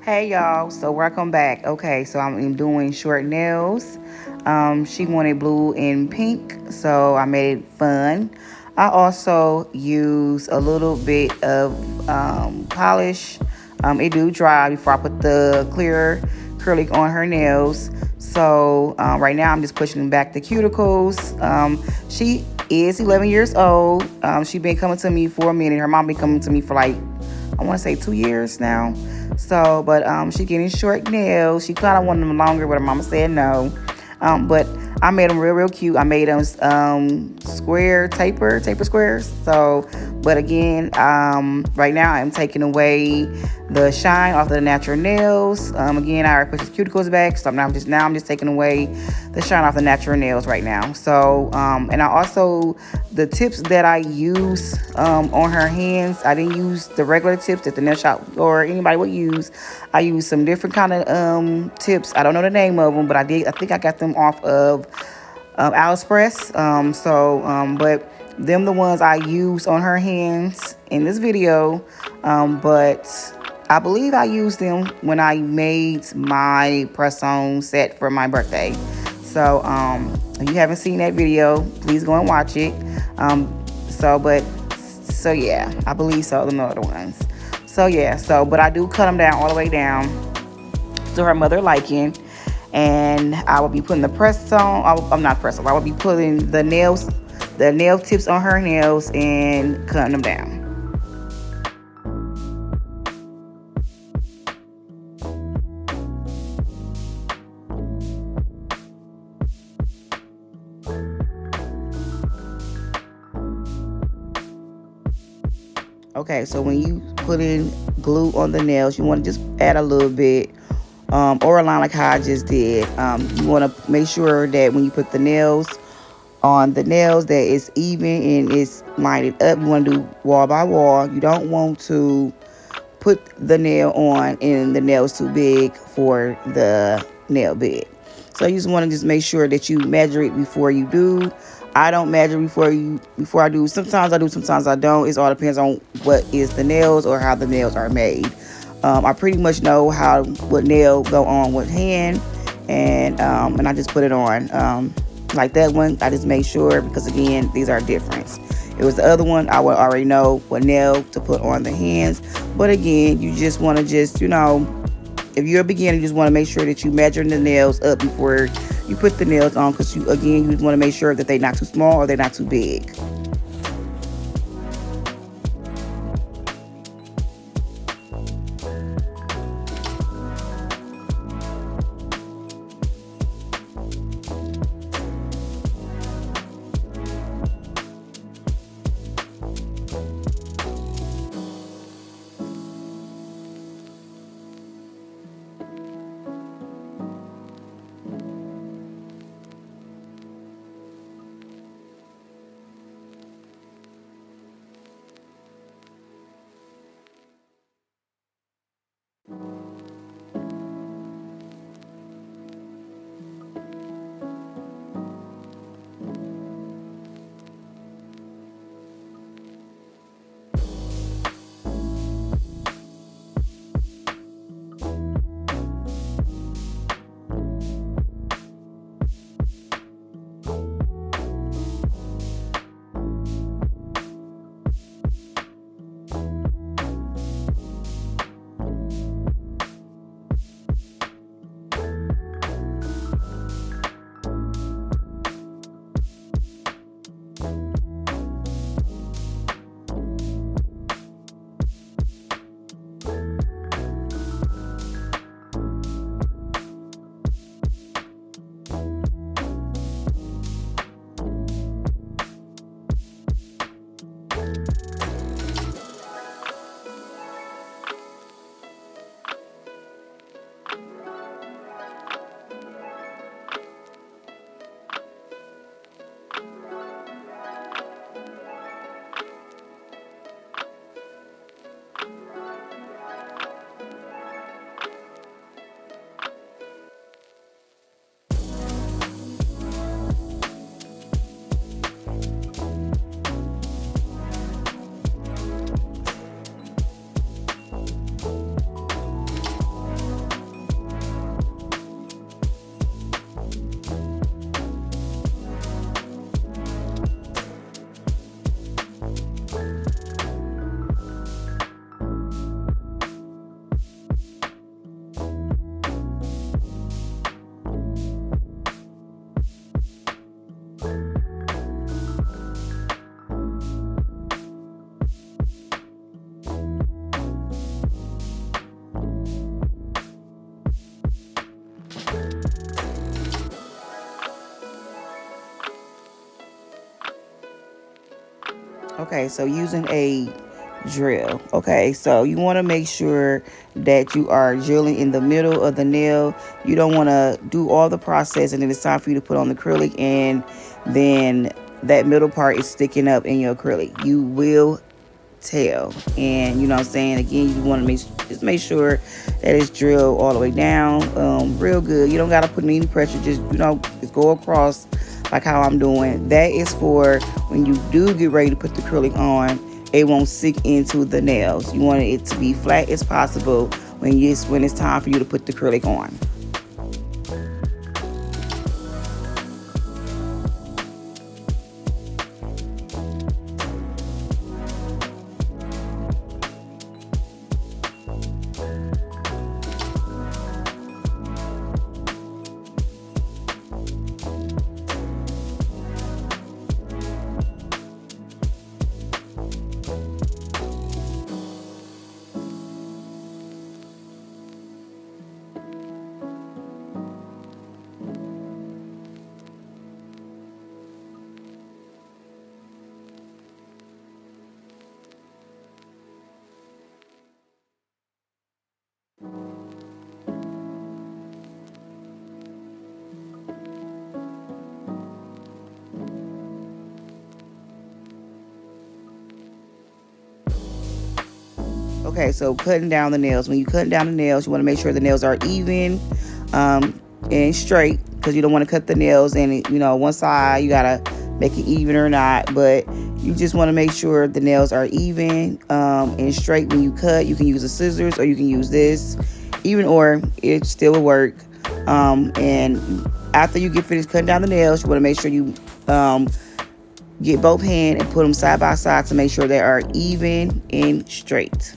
Hey y'all, so welcome back. Okay, so I'm doing short nails. She wanted blue and pink, so I made it fun. I also use a little bit of polish. It do dry before I put the clear acrylic on her nails. So right now I'm just pushing back the cuticles. She is 11 years old. She been coming to me for a minute. Her mom been coming to me for like I want to say 2 years now. So, but she getting short nails. She kind of wanted them longer, but her mama said no. But I made them real cute. I made them square taper squares. So, but again, right now I'm taking away the shine off of the natural nails. Again, I already put the cuticles back, so I'm just taking away the shine off the natural nails right now. So, and I also the tips that I use on her hands, I didn't use the regular tips that the nail shop or anybody would use. I used some different kind of tips. I don't know the name of them, but I think I got them off of AliExpress. But them the ones I use on her hands in this video. But I believe I used them when I made my press-on set for my birthday. So if you haven't seen that video, please go and watch it. So yeah, I believe so. The other ones. So yeah, but I do cut them down all the way down to her mother liking, and I will be putting the press on. I'm not press on. I will be putting the nail tips on her nails and cutting them down. Okay, so when you put in glue on the nails, you want to just add a little bit or a line like how I just did. You want to make sure that when you put the nails on the nails that it's even and it's lined up. You want to do wall by wall. You don't want to put the nail on and the nail's too big for the nail bed. So you just want to just make sure that you measure it before you do. I don't measure before I do. Sometimes I do, sometimes I don't. It all depends on what is the nails or how the nails are made. I pretty much know what nail go on what hand, and I just put it on. Like that one, I just made sure because again, these are different. It was the other one, I would already know what nail to put on the hands. But again, you just want to if you're a beginner, you just want to make sure that you measure the nails up before you put the nails on, because you just want to make sure that they're not too small or they're not too big. Okay, so using a drill. Okay, so you want to make sure that you are drilling in the middle of the nail. You don't want to do all the process and then it's time for you to put on the acrylic and then that middle part is sticking up in your acrylic. You will tell. And you know what I'm saying, again, you want to make sure that it's drilled all the way down, real good. You don't got to put any pressure, just just go across like how I'm doing. That is for when you do get ready to put the acrylic on, it won't sink into the nails. You want it to be flat as possible when it's time for you to put the acrylic on. Okay, so cutting down the nails. When you cutting down the nails, you want to make sure the nails are even and straight, because you don't want to cut the nails and one side you gotta make it even or not. But you just want to make sure the nails are even and straight when you cut. You can use the scissors or you can use this, even or it still will work. And after you get finished cutting down the nails, you want to make sure you get both hands and put them side by side to make sure they are even and straight.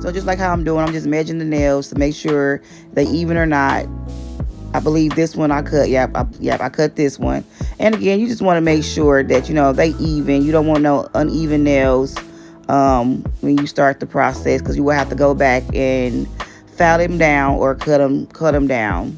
So just like how I'm doing, I'm just measuring the nails to make sure they even or not. I believe this one I cut. Yep, I cut this one. And again, you just want to make sure that they even. You don't want no uneven nails when you start the process, because you will have to go back and file them down or cut them down.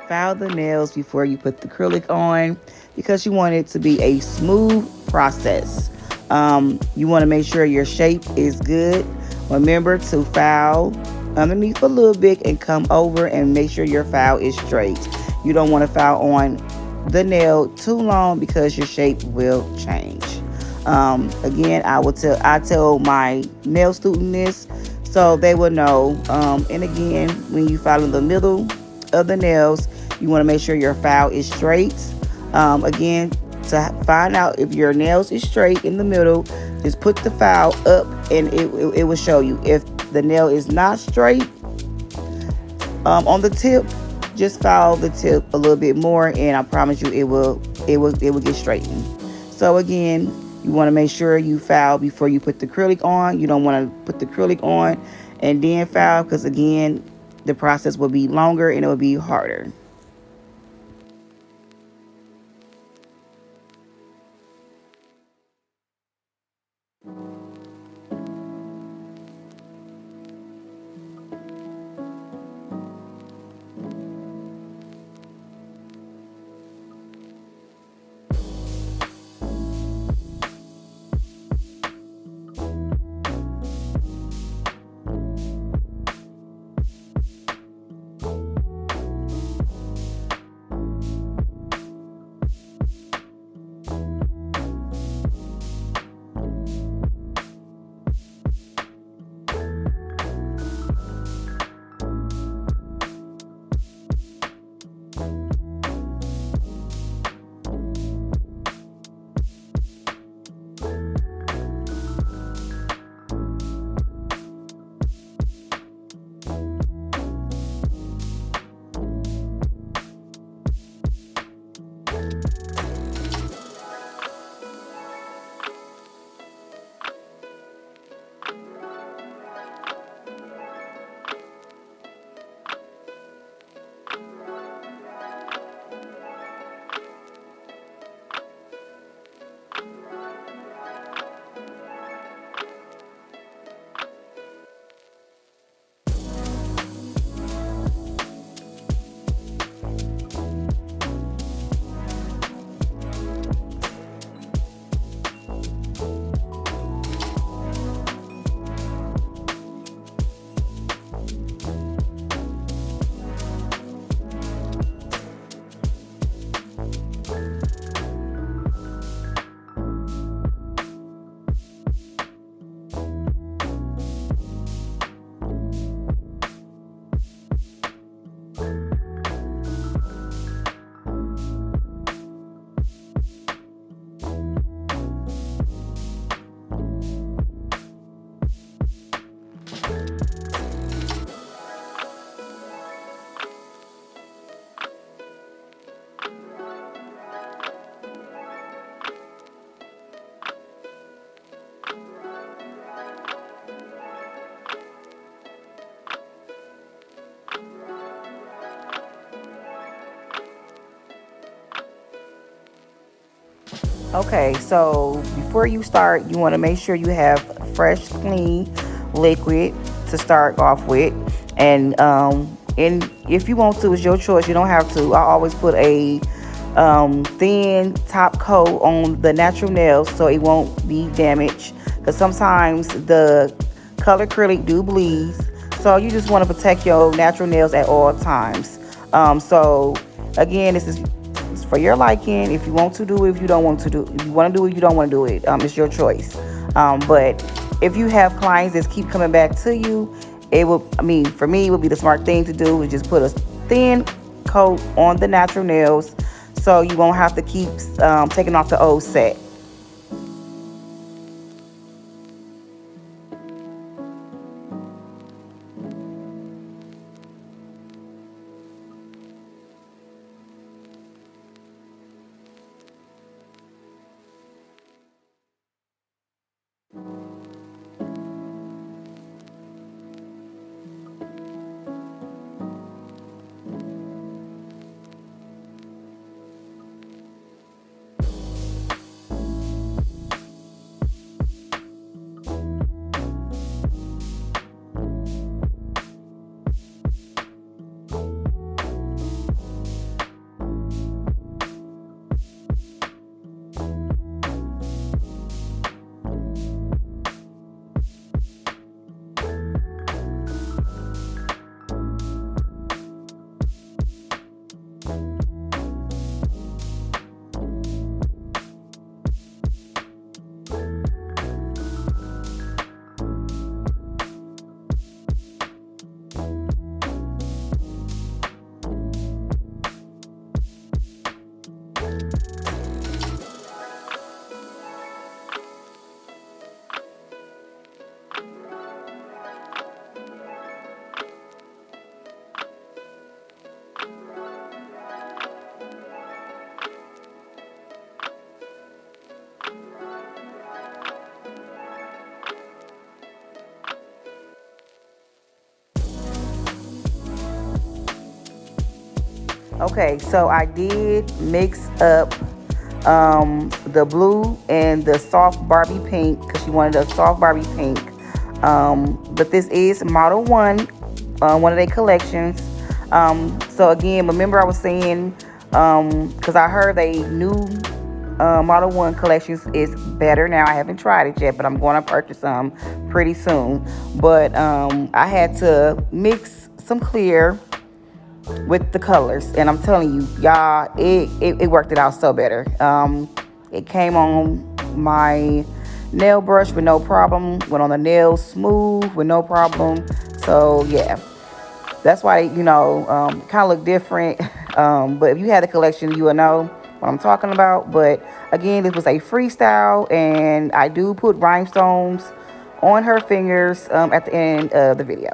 File the nails before you put the acrylic on, because you want it to be a smooth process. You want to make sure your shape is good. Remember to file underneath a little bit and come over and make sure your file is straight. You don't want to file on the nail too long because your shape will change. Again, I tell my nail student this so they will know. And again, when you file in the middle of the nails, you want to make sure your file is straight. Again, to find out if your nails is straight in the middle, just put the file up and it will show you. If the nail is not straight on the tip, just file the tip a little bit more, and I promise you it will get straightened. So again, you want to make sure you file before you put the acrylic on. You don't want to put the acrylic on and then file, because again, the process will be longer and it will be harder. Okay, so before you start, you want to make sure you have fresh, clean liquid to start off with. And if you want to, it's your choice. You don't have to. I always put a thin top coat on the natural nails so it won't be damaged. Because sometimes the color acrylic do bleed. So you just want to protect your natural nails at all times. So again, this is for your liking. If you want to do it, if you don't want to do, if you want to do it, you don't want to do it. It's your choice. But if you have clients that keep coming back to you, it will. I mean, for me, it would be the smart thing to do is just put a thin coat on the natural nails, so you won't have to keep taking off the old set. Okay, so I did mix up the blue and the soft Barbie pink because she wanted a soft Barbie pink. But this is Model 1, one of their collections. So again, remember I was saying, because I heard they new Model 1 collections is better now. I haven't tried it yet, but I'm going to purchase some pretty soon. But I had to mix some clear with the colors, and I'm telling you, y'all, it worked it out so better. It came on my nail brush with no problem, went on the nails smooth with no problem. So yeah, that's why kind of look different. But if you had the collection, you will know what I'm talking about. But again, this was a freestyle, and I do put rhinestones on her fingers at the end of the video.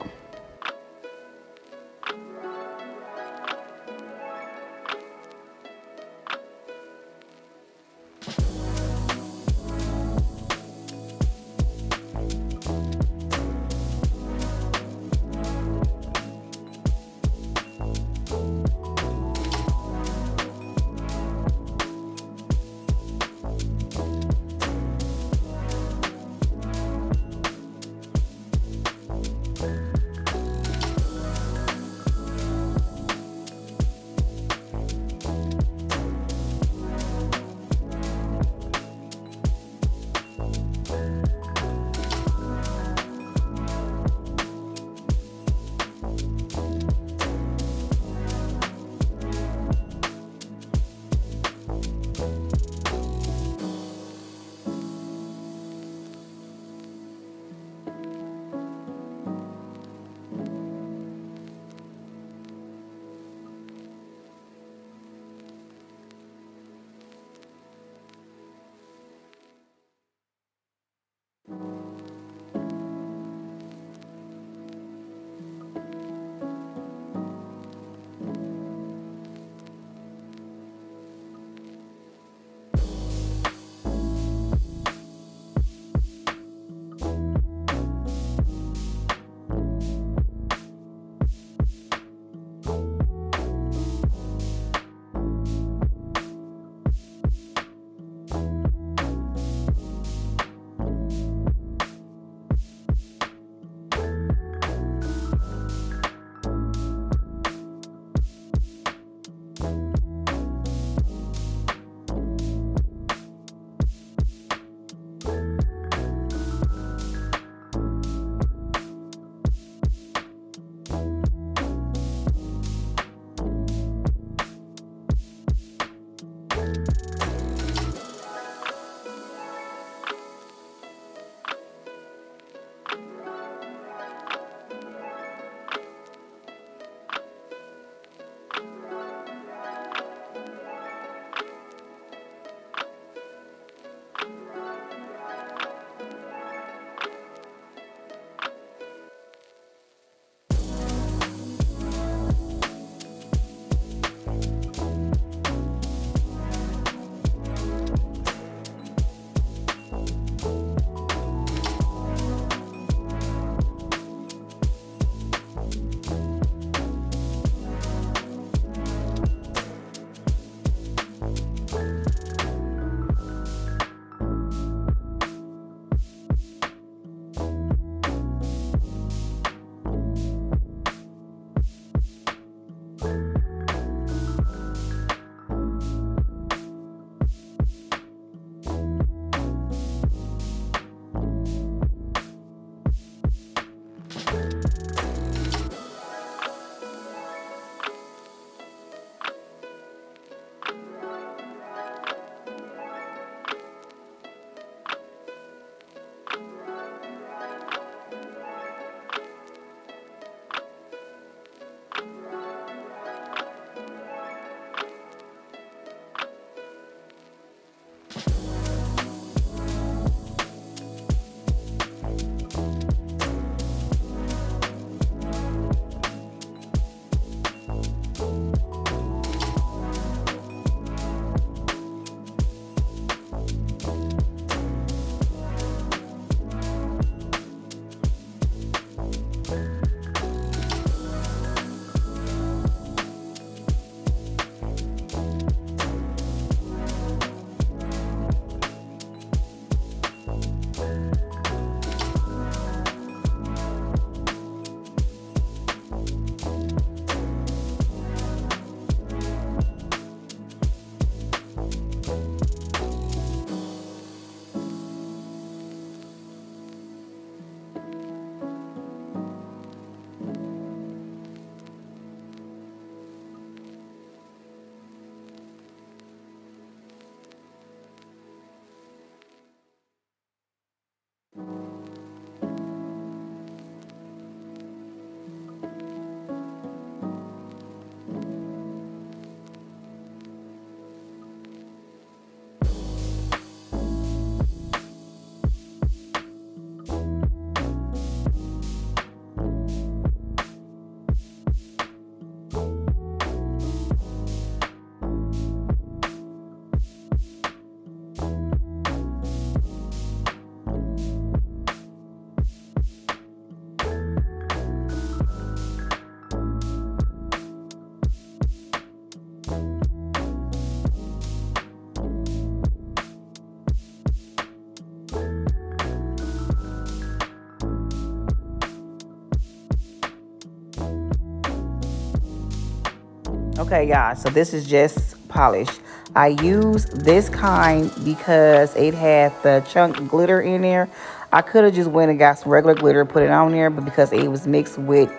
Okay, y'all, so this is just polish. I use this kind because it had the chunk glitter in there. I could have just went and got some regular glitter, put it on there, but because it was mixed with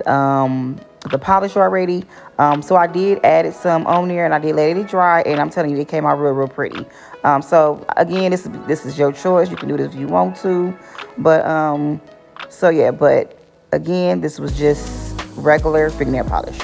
um, the polish already, so I did added some on there and I did let it dry, and I'm telling you, it came out real, real pretty. So again, this is your choice. You can do this if you want to, but so yeah, but again, this was just regular fingernail polish.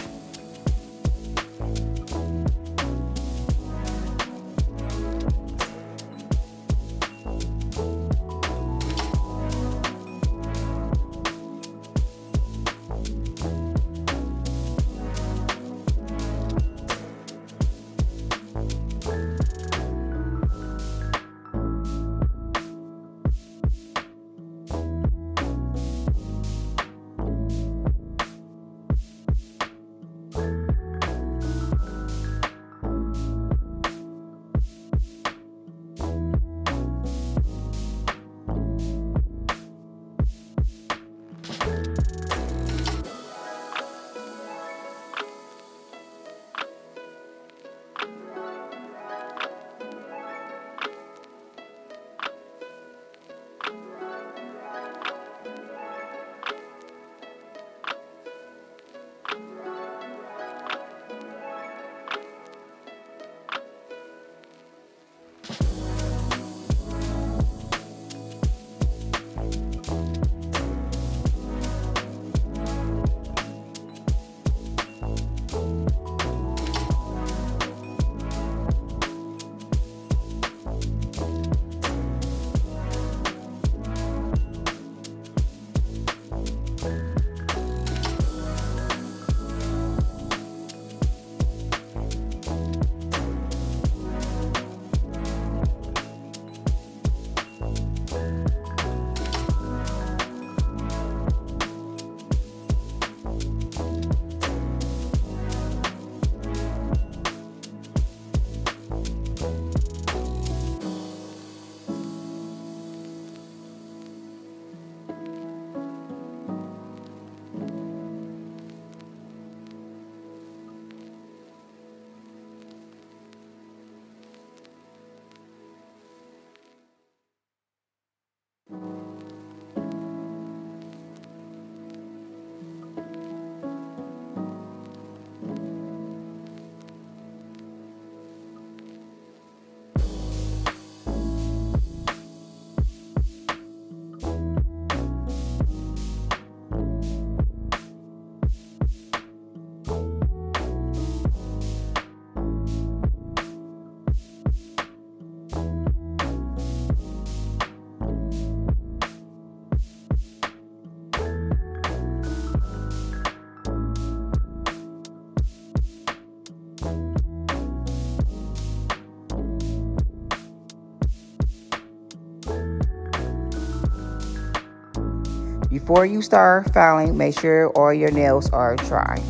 Before you start filing, make sure all your nails are dry.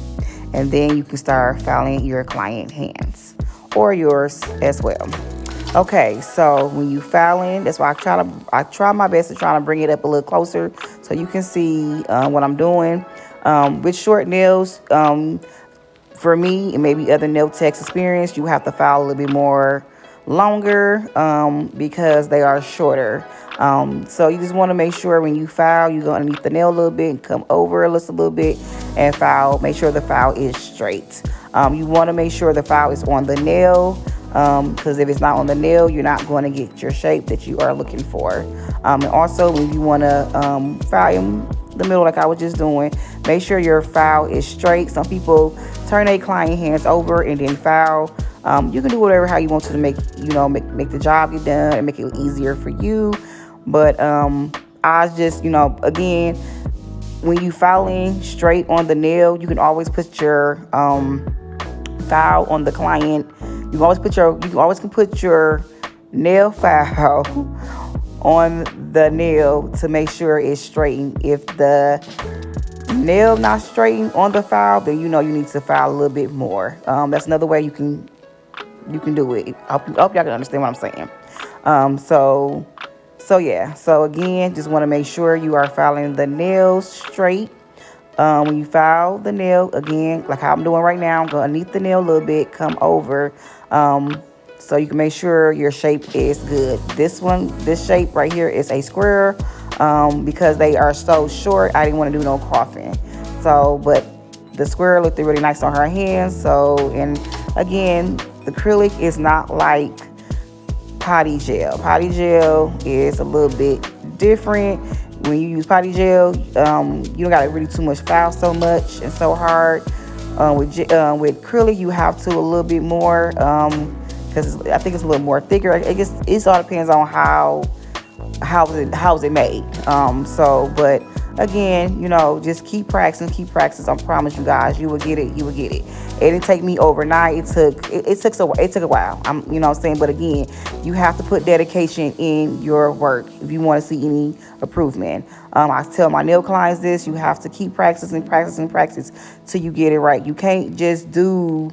And then you can start filing your client hands or yours as well. Okay, so when you filing, that's why I try my best to try to bring it up a little closer so you can see what I'm doing. With short nails, for me and maybe other nail techs experience, you have to file a little bit more longer because they are shorter. So you just want to make sure when you file, you go underneath the nail a little bit and come over just a little bit and file. Make sure the file is straight. You want to make sure the file is on the nail because if it's not on the nail, you're not going to get your shape that you are looking for. And also, when you want to file in the middle like I was just doing, make sure your file is straight. Some people turn their client hands over and then file. You can do whatever how you want to make make the job get done and make it easier for you. But I just again, when you filing straight on the nail, you can always put your file on the client. You can always put your nail file on the nail to make sure it's straightened. If the nail not straightened on the file, then you need to file a little bit more. That's another way you can do it. I hope y'all can understand what I'm saying. So yeah. So again, just want to make sure you are filing the nails straight. When you file the nail, again, like how I'm doing right now, go underneath the nail a little bit, come over, so you can make sure your shape is good. This shape right here is a square, because they are so short, I didn't want to do no coffin. So, but the square looked really nice on her hands. So, and again, the acrylic is not like potty gel. Potty gel is a little bit different. When you use potty gel, you don't got to really too much file so much and so hard. With acrylic, you have to a little bit more, because I think it's a little more thicker. I guess it all depends on how's it made. But again, just keep practicing, keep practicing. I promise you guys, you will get it. You will get it. It didn't take me overnight. It took a while. What I'm saying. But again, you have to put dedication in your work if you want to see any improvement. I tell my nail clients this: you have to keep practicing, practicing, practice till you get it right. You can't just do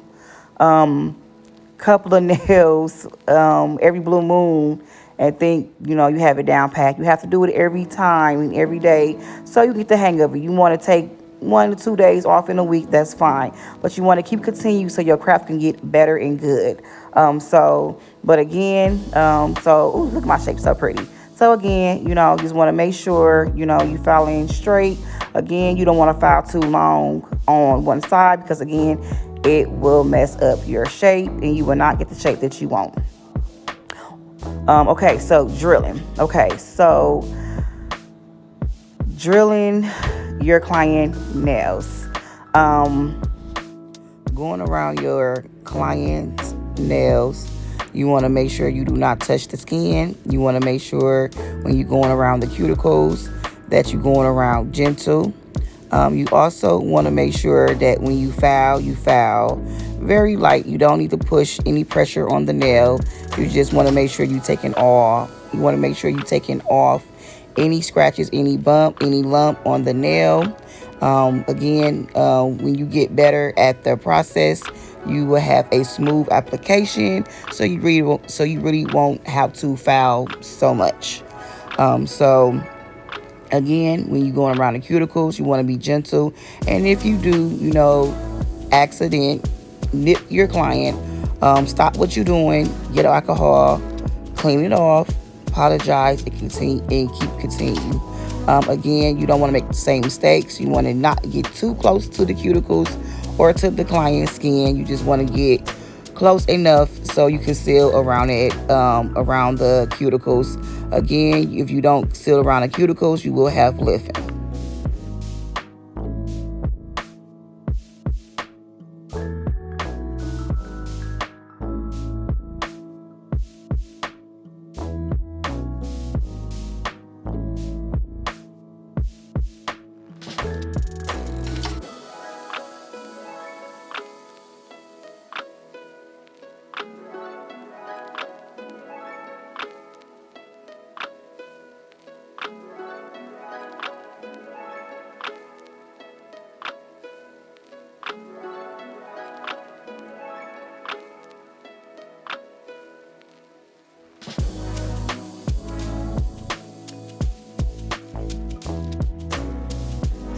couple of nails every blue moon and think you have it down pat. You have to do it every time and every day so you get the hang of it. You want to take 1 to 2 days off in a week, that's fine, but you want to keep continue so your craft can get better and good. But again, ooh, look at my shape, so pretty. So again, you just want to make sure you filing straight. Again, you don't want to file too long on one side, because again, it will mess up your shape and you will not get the shape that you want. Okay, so drilling. Okay, so drilling your client nails. Going around your client's nails, you want to make sure you do not touch the skin. You want to make sure when you're going around the cuticles that you're going around gentle. You also want to make sure that when you file very light. You don't need to push any pressure on the nail. You just want to make sure you're taking off. You want to make sure you're taking off any scratches, any bump, any lump on the nail. Again, when you get better at the process, you will have a smooth application, so you really won't have to file so much. Again, when you're going around the cuticles, you want to be gentle. And if you do, accident, nip your client, stop what you're doing, get alcohol, clean it off, apologize, and continue. Again, you don't want to make the same mistakes. You want to not get too close to the cuticles or to the client's skin. You just want to get close enough so you can seal around it, around the cuticles. Again, if you don't seal around the cuticles, you will have lifting.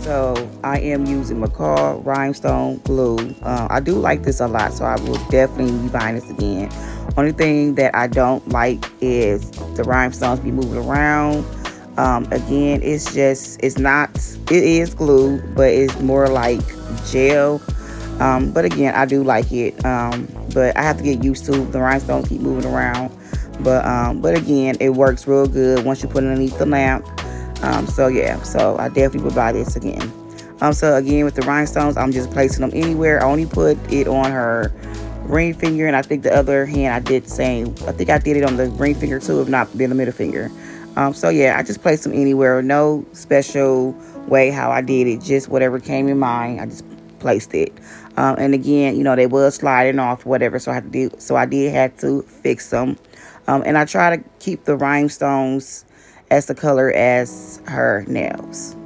So I am using McCall Rhinestone Glue. I do like this a lot, so I will definitely be buying this again. Only thing that I don't like is the rhinestones be moving around. Again, it is glue, but it's more like gel. But again, I do like it. But I have to get used to the rhinestones keep moving around. But again, it works real good once you put it underneath the lamp. So I definitely would buy this again. So again, with the rhinestones, I'm just placing them anywhere. I only put it on her ring finger, and I think the other hand I did the same. I think I did it on the ring finger too, if not the middle finger. I just placed them anywhere. No special way how I did it, just whatever came in mind. I just placed it. And again, they was sliding off, whatever. So I did have to fix them. And I try to keep the rhinestones as the color as her nails.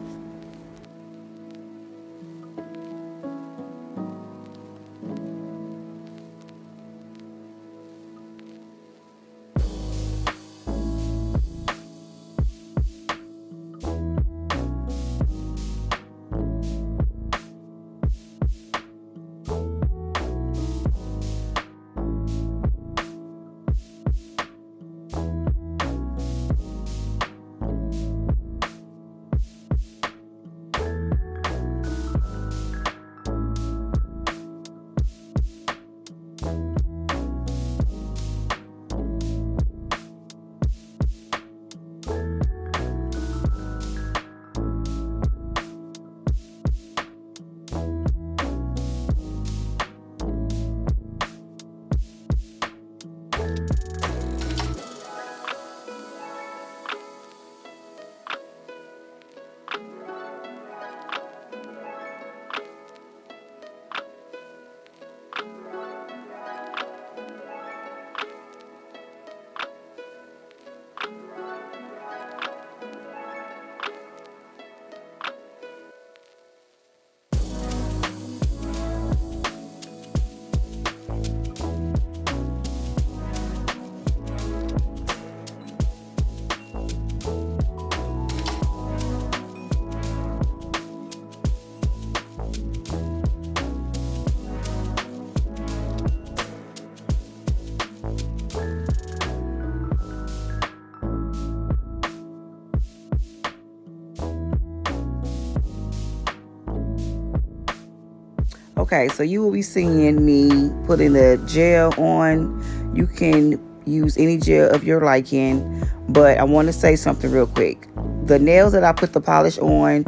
Okay, so you will be seeing me putting the gel on. You can use any gel of your liking, but I want to say something real quick. The nails that I put the polish on,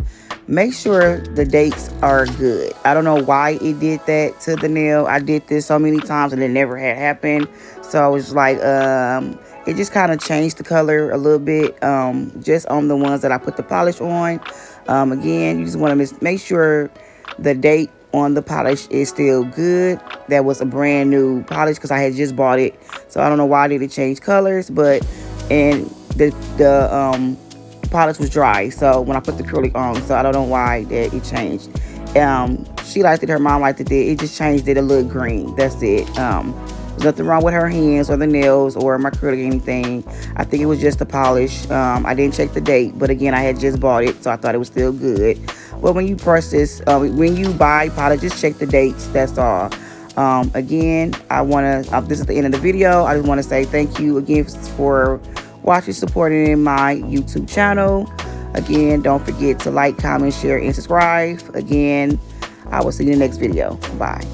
make sure the dates are good. I don't know why it did that to the nail. I did this so many times and it never had happened. So I was like, it just kind of changed the color a little bit, just on the ones that I put the polish on. Again, you just want to make sure the date on the polish is still good. That was a brand new polish because I had just bought it. So I don't know why did it change colors, but and the polish was dry. So when I put the acrylic on, so I don't know why that it changed. She liked it, her mom liked it. It just changed it a little green. That's it. There's nothing wrong with her hands or the nails or my acrylic or anything. I think it was just the polish. I didn't check the date, but again, I had just bought it, so I thought it was still good. But when you purchase, when you buy polish, just check the dates. That's all. Again, I want to. This is the end of the video. I just want to say thank you again for watching, supporting my YouTube channel. Again, don't forget to like, comment, share, and subscribe. Again, I will see you in the next video. Bye.